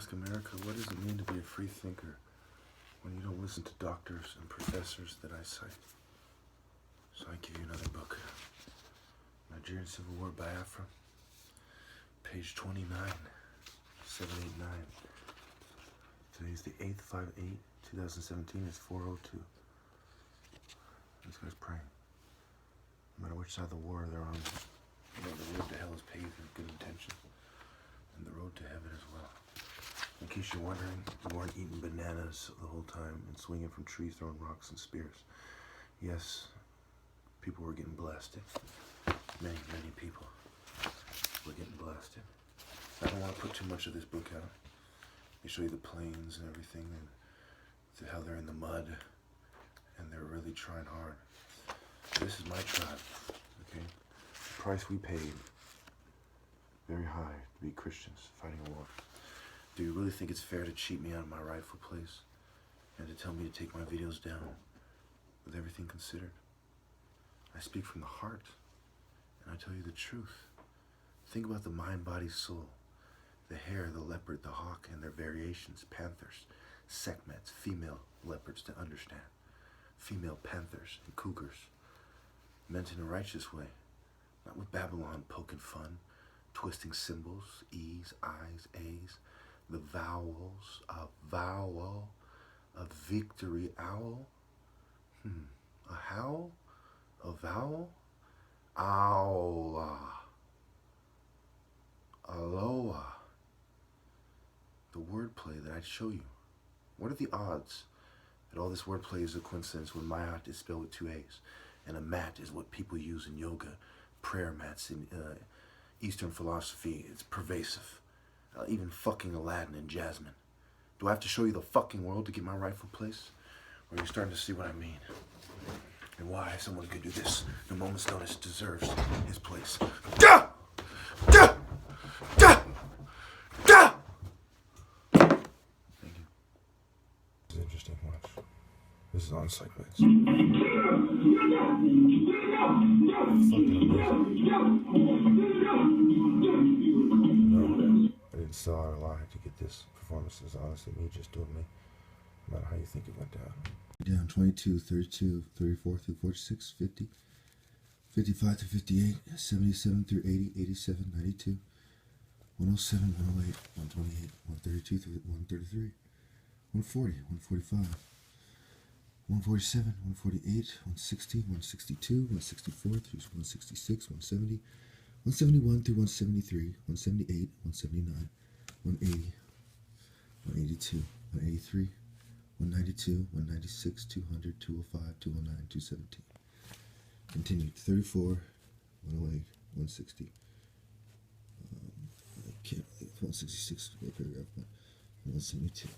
ask America, what does it mean to be a free thinker when you don't listen to doctors and professors that I cite? So I give you another book. Nigerian Civil War Biafra, page 29, 789. Today's the 8th, 5/8/2017. It's 4:02. This guy's praying. No matter which side of the war they're on, you know, the road to hell is paved with good intentions, and the road to heaven as well. In case you're wondering, we weren't eating bananas the whole time and swinging from trees, throwing rocks and spears. Yes, people were getting blasted. Many people were getting blasted. I don't want to put too much of this book out. They show you the plains and everything, and to how they're in the mud, and they're really trying hard. This is my tribe, okay? The price we paid, very high to be Christians fighting a war. Do you really think it's fair to cheat me out of my rightful place and to tell me to take my videos down with everything considered? I speak from the heart, and I tell you the truth. Think about the mind, body, soul. The hare, the leopard, the hawk, and their variations, panthers, sekhmets, female leopards to understand, female panthers and cougars, meant in a righteous way, not with Babylon poking fun, twisting symbols, E's, I's, A's, the vowels, a vowel, a victory owl, a howl, a vowel, owla, aloha. The wordplay that I'd show you. What are the odds that all this wordplay is a coincidence when mayat is spelled with 2 A's, and a mat is what people use in yoga, prayer mats in Eastern philosophy? It's pervasive. Even fucking Aladdin and Jasmine. Do I have to show you the fucking world to get my rightful place? Or are you starting to see what I mean? And why someone could do this in a moment's notice deserves his place. Gah! Gah! Gah! Gah! Thank you. This is interesting. Watch. This is on site meds. Fucking amazing. No, I didn't sell out a lie to get this performance. It's honestly me just doing me. No matter how you think it went down. Down 22, 32, 34 through 46, 50, 55 through 58, 77 through 80, 87, 92, 107, 108, 128, 132 through 133, 140, 145, 147, 148, 160, 162, 164 through 166, 170, 171 through 173, 178, 179, 180, 182, 183, 192, 196, 200, 205, 209, 217. Continued. 34, 108, 160. I can't believe 166, paragraph 1, 172.